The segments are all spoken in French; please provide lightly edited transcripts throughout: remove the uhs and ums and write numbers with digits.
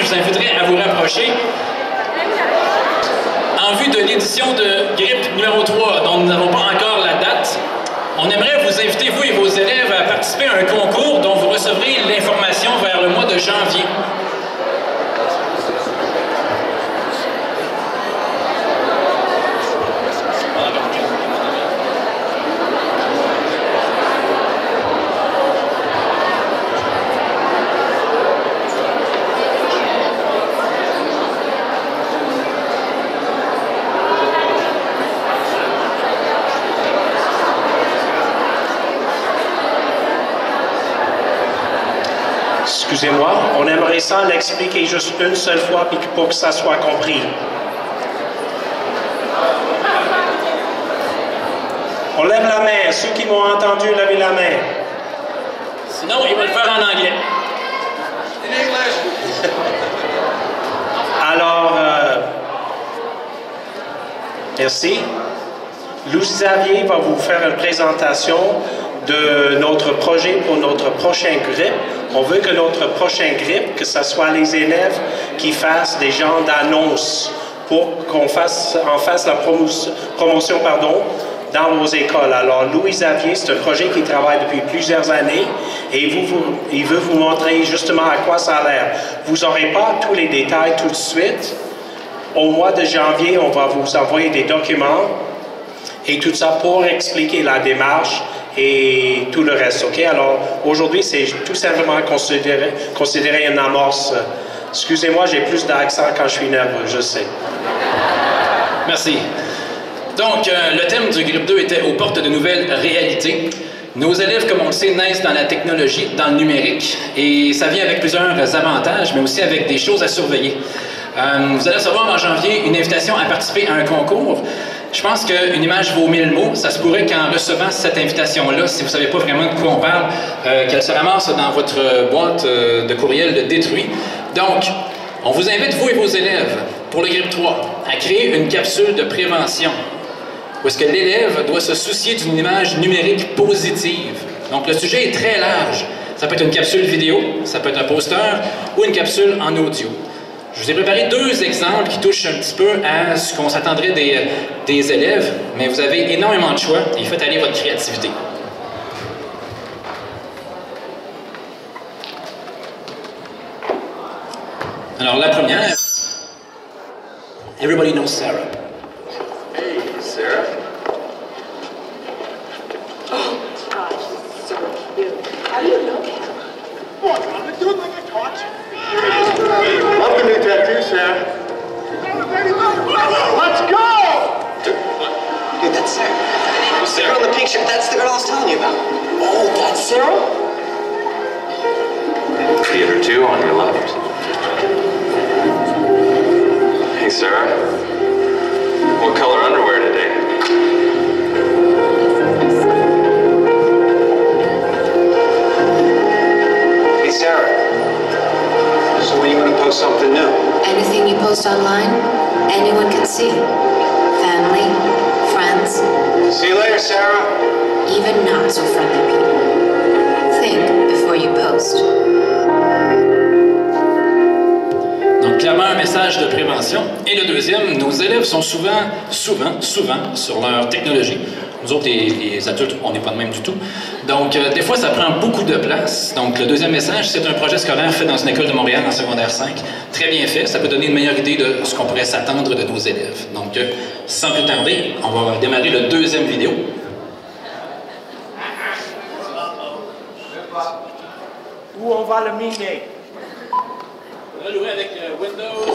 je vous inviterai à vous rapprocher. En vue de l'édition de GRIP numéro 3, dont nous n'avons pas encore la date, on aimerait vous inviter, vous et vos élèves, à participer à un concours dont vous recevrez l'information vers le mois de janvier. Excusez-moi, on aimerait ça l'expliquer juste une seule fois pour que ça soit compris. On lève la main. Ceux qui m'ont entendu, levez la main. Sinon, il va le faire en anglais. Alors, merci. Louis Xavier va vous faire une présentation de notre projet pour notre prochain GRIP. On veut que notre prochain GRIP, que ce soit les élèves qui fassent des genres d'annonces pour qu'on fasse la promotion dans vos écoles. Alors, Louis Xavier, c'est un projet qui travaille depuis plusieurs années et il veut vous montrer justement à quoi ça a l'air. Vous n'aurez pas tous les détails tout de suite. Au mois de janvier, on va vous envoyer des documents et tout ça pour expliquer la démarche et tout le reste, OK? Alors, aujourd'hui, c'est tout simplement considéré une amorce. Excusez-moi, j'ai plus d'accent quand je suis nerveux, je sais. Merci. Donc, le thème du GRIP 2 était aux portes de nouvelles réalités. Nos élèves, comme on le sait, naissent dans la technologie, dans le numérique, et ça vient avec plusieurs avantages, mais aussi avec des choses à surveiller. Vous allez recevoir en janvier une invitation à participer à un concours. Je pense qu'une image vaut 1000 mots. Ça se pourrait qu'en recevant cette invitation-là, si vous ne savez pas vraiment de quoi on parle, qu'elle se ramasse dans votre boîte de courriel de détruit. Donc, on vous invite, vous et vos élèves, pour le GRIP 3, à créer une capsule de prévention, où est-ce que l'élève doit se soucier d'une image numérique positive. Donc, le sujet est très large. Ça peut être une capsule vidéo, ça peut être un poster, ou une capsule en audio. Je vous ai préparé deux exemples qui touchent un petit peu à ce qu'on s'attendrait des élèves, mais vous avez énormément de choix et faites aller votre créativité. Alors, la première, everybody knows Sarah. Hey, Sarah. Oh, gosh, he's so cute. How do you know him? What? I've been doing like I taught you. Love the new tattoo, Sarah. Let's go! Dude, that's Sarah. The girl in the pink shirt, that's the girl I was telling you about. Oh, that's Sarah? Theater 2 on your left. Hey, Sarah. What color underwear today? Hey, Sarah. So when are you going to post something new? Anything you post online, anyone can see. Family, friends, See you later, Sarah. even not so friendly people. Think before you post. Donc, clairement, un message de prévention. Et le deuxième, nos élèves sont souvent sur leur technologie. Nous autres, les adultes, on n'est pas de même du tout. Donc, des fois, ça prend beaucoup de place. Donc, le deuxième message, c'est un projet scolaire fait dans une école de Montréal en secondaire 5. Très bien fait. Ça peut donner une meilleure idée de ce qu'on pourrait s'attendre de nos élèves. Donc, sans plus tarder, on va démarrer le deuxième vidéo. Où on va le miner? On va louer avec Windows.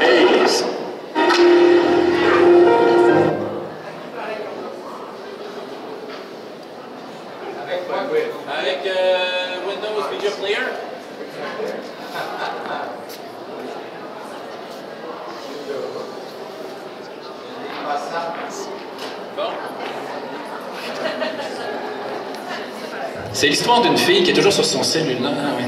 Hey. Avec Windows Media Player. Bon. C'est l'histoire d'une fille qui est toujours sur son cellulaire. Ah, oui.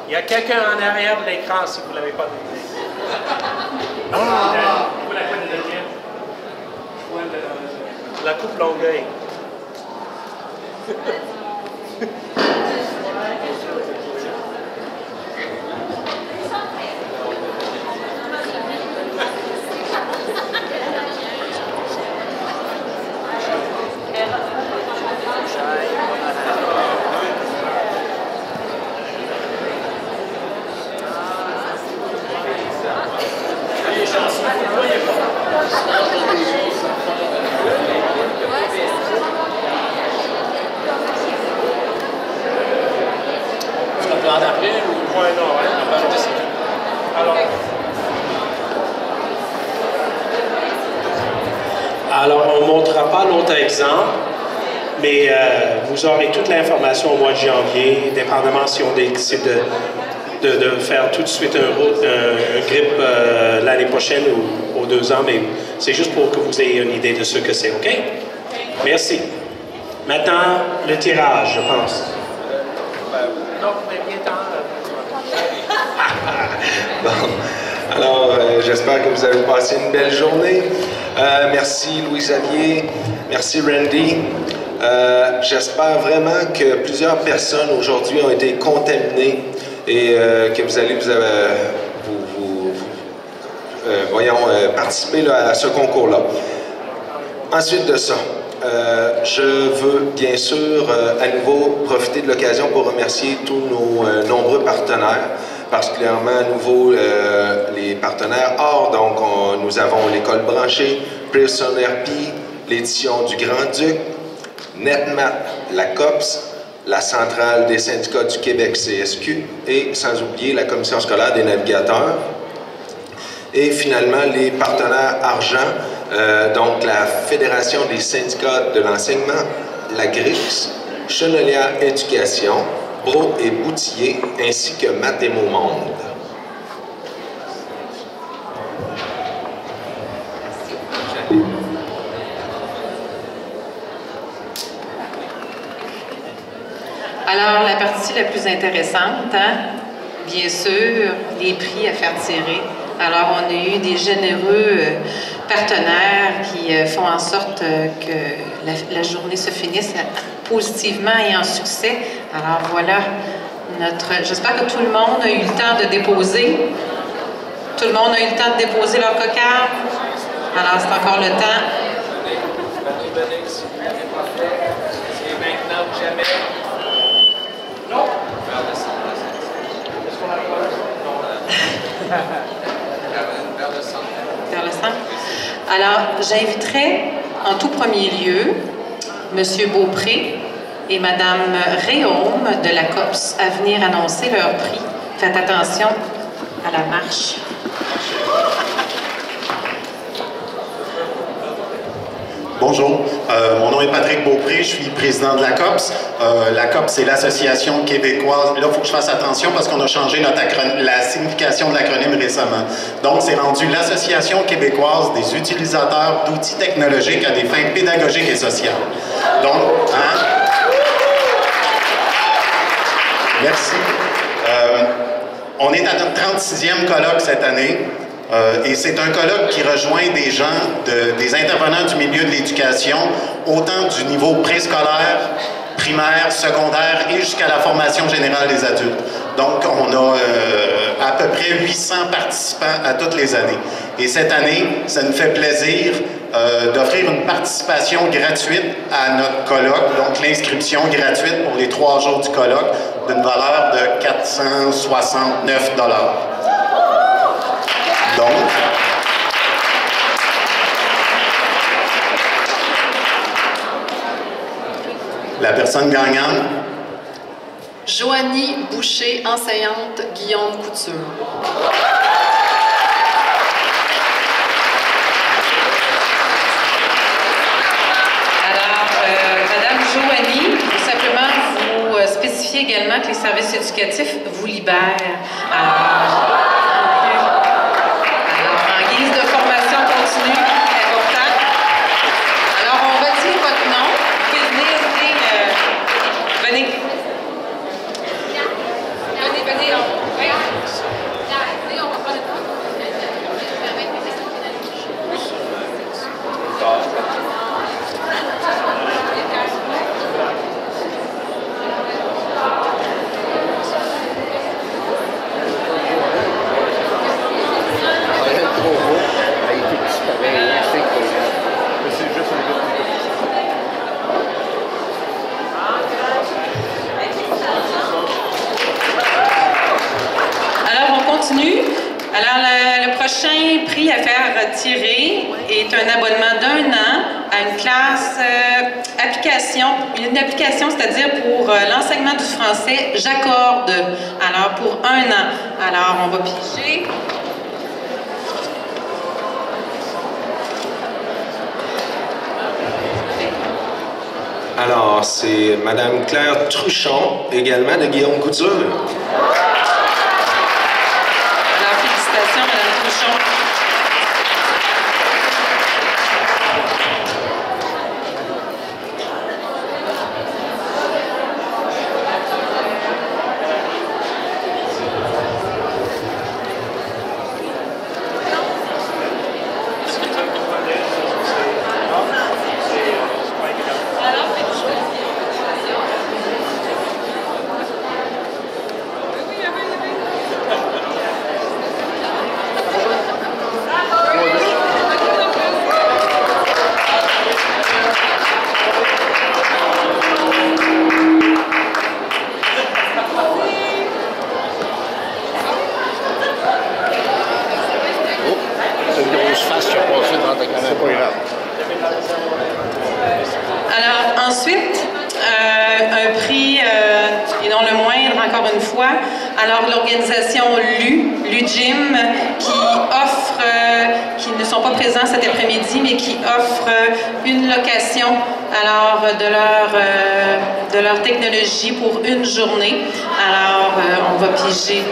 Il y a quelqu'un en arrière de l'écran si vous ne l'avez pas vu. La coupe Longueuil. Alors, on ne montrera pas l'autre exemple, mais vous aurez toute l'information au mois de janvier, dépendamment si on décide de faire tout de suite un grip l'année prochaine ou aux 2 ans, mais c'est juste pour que vous ayez une idée de ce que c'est, OK? Merci. Maintenant, le tirage, je pense. Bon. Alors, j'espère que vous avez passé une belle journée. Merci Louis-Xavier, merci Randy. J'espère vraiment que plusieurs personnes aujourd'hui ont été contaminées et que vous allez participer là, à ce concours-là. Ensuite de ça, je veux bien sûr à nouveau profiter de l'occasion pour remercier tous nos nombreux partenaires, particulièrement à nouveau les partenaires hors. Donc, nous avons l'École branchée, Pearson RP, l'édition du Grand-Duc, NetMat, la COPS, la Centrale des syndicats du Québec, CSQ, et sans oublier la Commission scolaire des navigateurs. Et finalement, les partenaires argent, donc la Fédération des syndicats de l'enseignement, la GRIX, Chenelière Éducation, Bro et Boutillier, ainsi que Mathémo Monde. Alors, la partie la plus intéressante, hein? Bien sûr, les prix à faire tirer. Alors, on a eu des généreux partenaires qui font en sorte que la journée se finisse positivement et en succès. Alors, voilà j'espère que tout le monde a eu le temps de déposer. Tout le monde a eu le temps de déposer leur cocarde. Alors, c'est encore le temps. C'est maintenant ou jamais. Non. Vers le centre. Alors, j'inviterai en tout premier lieu M. Beaupré et Mme Réaume de la COPS à venir annoncer leur prix. Faites attention à la marche. Bonjour, mon nom est Patrick Beaupré, je suis président de la COPS. La COPS, c'est l'Association québécoise. Là, il faut que je fasse attention parce qu'on a changé la signification de l'acronyme récemment. Donc, c'est rendu l'Association québécoise des utilisateurs d'outils technologiques à des fins pédagogiques et sociales. Donc, merci. On est à notre 36e colloque cette année. Et c'est un colloque qui rejoint des gens, des intervenants du milieu de l'éducation, autant du niveau préscolaire, primaire, secondaire et jusqu'à la formation générale des adultes. Donc, on a à peu près 800 participants à toutes les années. Et cette année, ça nous fait plaisir d'offrir une participation gratuite à notre colloque, donc l'inscription gratuite pour les 3 jours du colloque d'une valeur de 469 $. Donc, la personne gagnante. Joanie Boucher, enseignante, Guillaume Couture. Madame Joanie, simplement vous spécifiez également que les services éducatifs vous libèrent. En guise de formation continue, c'est important. Alors, on retire votre nom. Vous pouvez venir, venez. Venez, oui. On va prendre le temps. Le prochain prix à faire tirer est un abonnement d'1 an à une classe application. Une application, c'est-à-dire pour l'enseignement du français, j'accorde. Alors, pour 1 an. Alors, on va piger. Alors, c'est Mme Claire Truchon, également de Guillaume Couture. Alors, félicitations, Mme Truchon. Alors, ensuite, un prix, et non le moindre, encore une fois. Alors, l'organisation LUGIM, qui ne sont pas présents cet après-midi, mais qui offre une location alors, de leur technologie pour une journée. Alors, on va piger.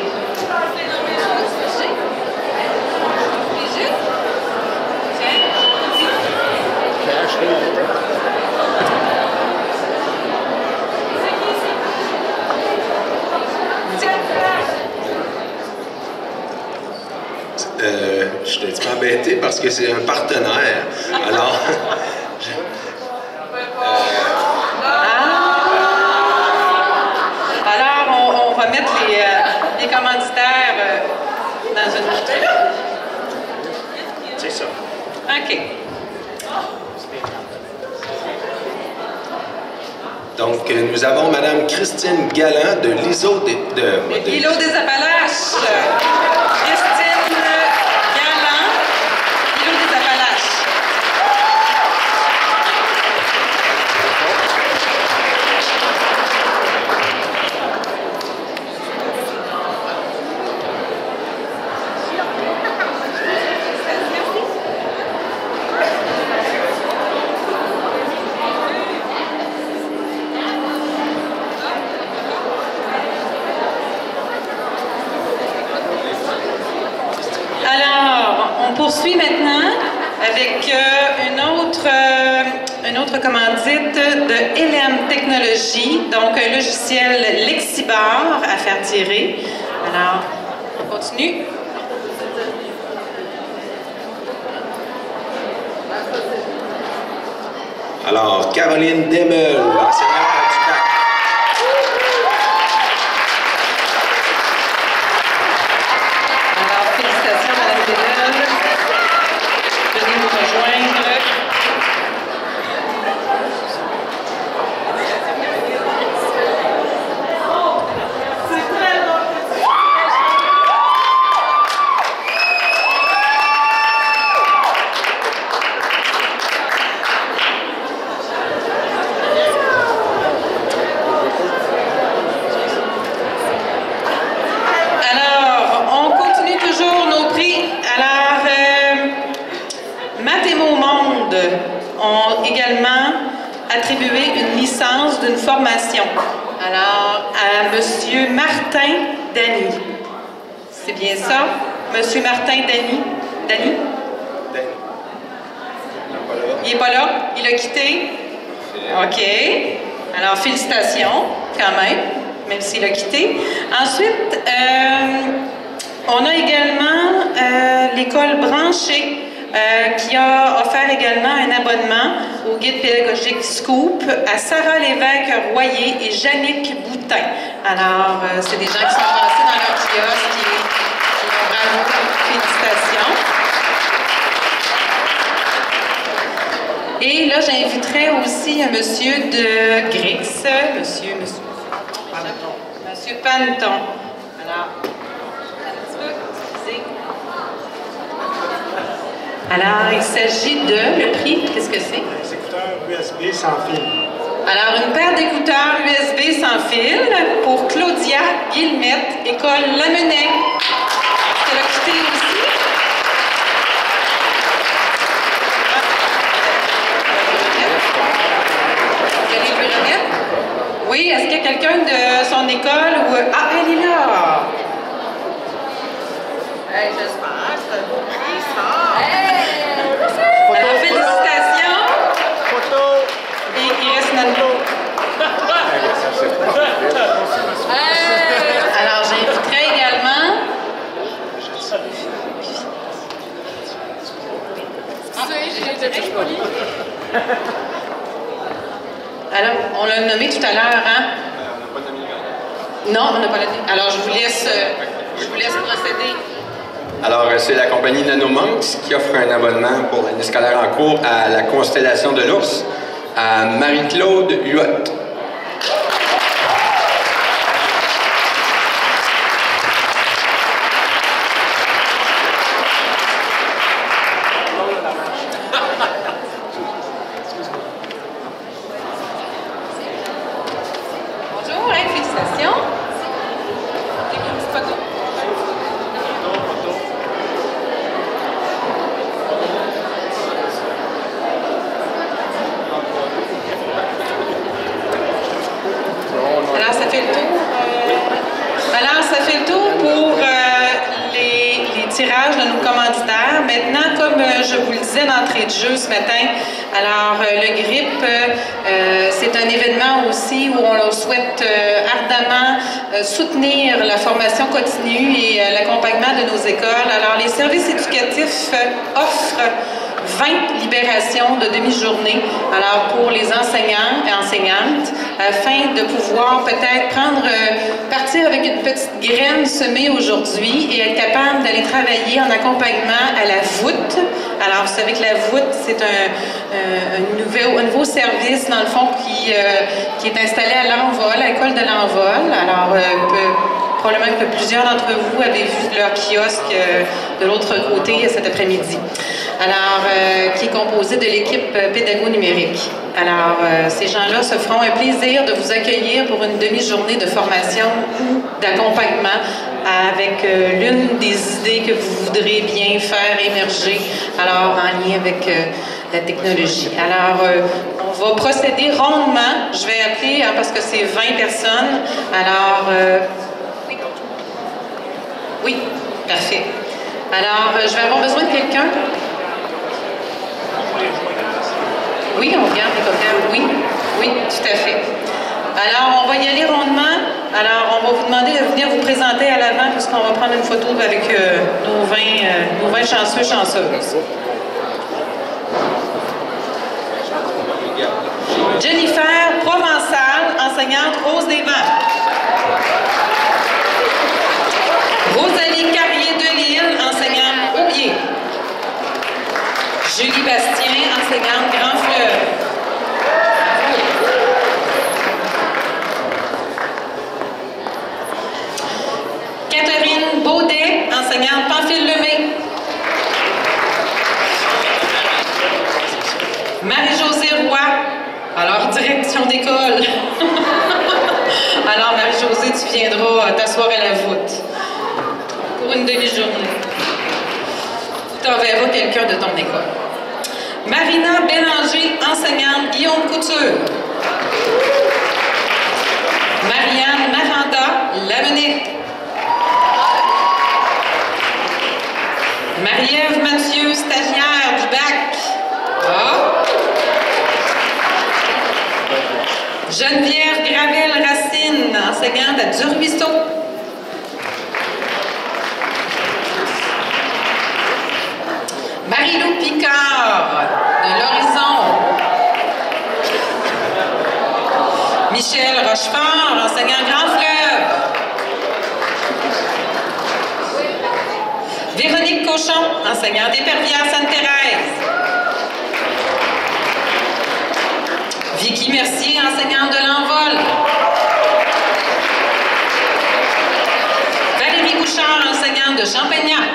Je suis un petit peu embêté parce que c'est un partenaire. Alors, Alors, on va mettre les commanditaires dans une autre. C'est ça. OK. donc, nous avons Mme Christine Galland de l'ISO L'îlot des Appalaches. Christine Galland, l'îlot des Appalaches. On poursuit maintenant avec une autre commandite de LM Technologies, donc un logiciel Lexibar à faire tirer. Alors, on continue. Alors, Caroline Demeul, enseignante du bac. Alors, félicitations, Mme Demeul. Venez nous rejoindre. Ont également attribué une licence d'une formation. Alors, à M. Martin Dany. C'est bien ça? M. Martin Dany? Dany? Il n'est pas là? Il a quitté? OK. Alors, félicitations, quand même s'il a quitté. Ensuite, on a également l'école branchée, qui a offert également un abonnement au guide pédagogique Scoop à Sarah Lévesque-Royer et Jannick Boutin. Alors, c'est des gens qui sont passés dans leur kiosque et bravo, félicitations. Et là, j'inviterais aussi un monsieur de Grix, monsieur Panton. Alors, un petit peu, excusez. Alors, il s'agit de, le prix, qu'est-ce que c'est? Des écouteurs USB sans fil. Alors, une paire d'écouteurs USB sans fil pour Claudia Guillemette, École Lamennais. Tu l'as quitté aussi? Vous allez lui remettre? Oui, est-ce qu'il y a quelqu'un de son école ou... Ah, elle est là! Hey, j'espère que c'est beau prix, ça! Alors, félicitations! Photo! Et il reste notre... Alors, j'inviterai également... Alors, on l'a nommé tout à l'heure, hein? Non, on n'a pas nommé. Alors, je vous laisse procéder. Alors, c'est la compagnie Nanomonks qui offre un abonnement pour l'année scolaire en cours à la Constellation de l'Ours à Marie-Claude Huot. Bonjour, hein, félicitations. Une petite photo. Alors, ça fait le tour. Alors, ça fait le tour pour les tirages de nos commanditaires. Maintenant, comme je vous le disais d'entrée de jeu ce matin, alors le GRIP, c'est un événement aussi où on leur souhaite ardemment soutenir la formation continue et l'accompagnement de nos écoles. Alors, les services éducatifs offrent 20 libérations de demi-journée, alors pour les enseignants et enseignantes, afin de pouvoir peut-être partir avec une petite graine semée aujourd'hui et être capable d'aller travailler en accompagnement à la voûte. Alors, vous savez que la voûte, c'est un nouveau service, dans le fond, qui est installé à l'Envol, à l'école de l'Envol. Alors, probablement que plusieurs d'entre vous avez vu leur kiosque de l'autre côté cet après-midi. Alors, qui est composé de l'équipe pédago-numérique. Alors, ces gens-là se feront un plaisir de vous accueillir pour une demi-journée de formation ou d'accompagnement avec l'une des idées que vous voudrez bien faire émerger, alors en lien avec la technologie. Alors, on va procéder rondement. Je vais appeler, parce que c'est 20 personnes. Alors, oui, parfait. Alors, je vais avoir besoin de quelqu'un. Oui, on regarde les copains. Oui, oui, tout à fait. Alors, on va y aller rondement. Alors, on va vous demander de venir vous présenter à l'avant puisqu'on va prendre une photo avec nos 20 chanceux, chanceuses. Jennifer Provençal, enseignante Rose des Vents. Rosalie Carrier-Delisle, enseignante Aubier. Julie Bastien, enseignante Grand Fleuve. Catherine Baudet, enseignante Pamphile-Lemay. Marie-Josée Roy, alors direction d'école. Alors Marie-Josée, tu viendras t'asseoir à la voûte pour une demi-journée. Tu enverras quelqu'un de ton école. Marina Bélanger, enseignante Guillaume Couture. Marianne Maranda, Lamennais. Marie-Ève Mathieu, stagiaire du bac. Ah. Geneviève Gravel-Racine, enseignante à Durbuisseau. Marie-Lou Picard, de l'Horizon. Michel Rochefort, enseignant Grand Fleuve. Véronique Cochon, enseignante Épervière Sainte-Thérèse. Vicky Mercier, enseignante de l'Envol. Valérie Bouchard, enseignante de Champagnat.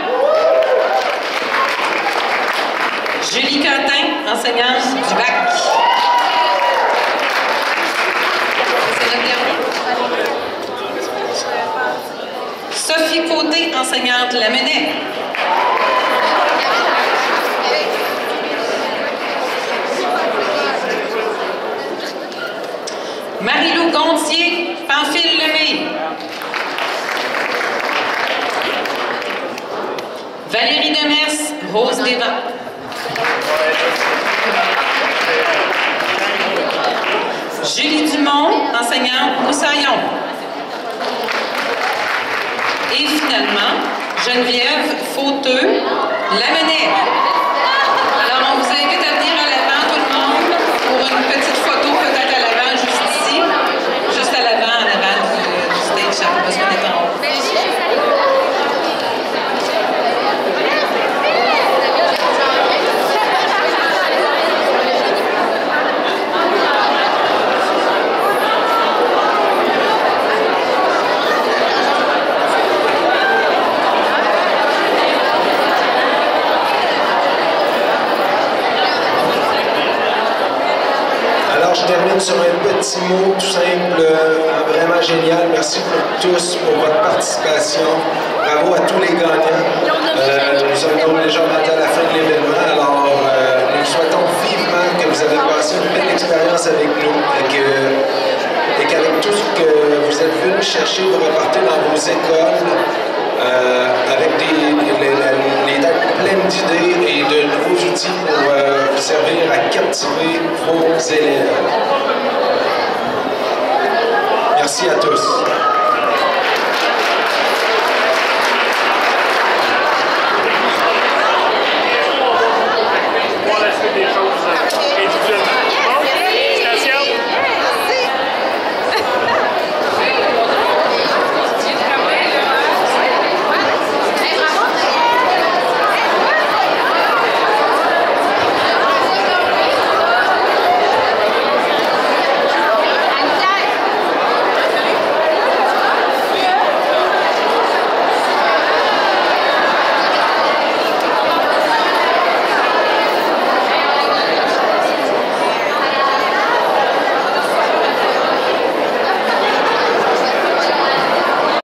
Julie Quentin, enseignante du bac. C'est notre dernier. Sophie Côté, enseignante Lamennais. Marie-Lou Gontier, Pamphile Lemay. Valérie Demers, Rose Desvents. Julie Dumont, enseignante Moussaillon. Et finalement, Geneviève Fauteux, Lamennais. Alors, on vous invite à venir à l'avant, tout le monde, pour une petite photo, peut-être à l'avant, juste ici. Juste à l'avant, en avant du stage, ça n'a pas besoin d'être en haut. Je termine sur un petit mot tout simple, vraiment génial. Merci pour tous pour votre participation. Bravo à tous les gagnants. Nous sommes déjà rentrés à la fin de l'événement, alors nous souhaitons vivement que vous avez passé une belle expérience avec nous et qu'avec tout ce que vous êtes venus chercher, vous repartez dans vos écoles avec les têtes pleines d'idées et de nouveaux outils pour vous servir à captiver vos élèves. Merci à tous.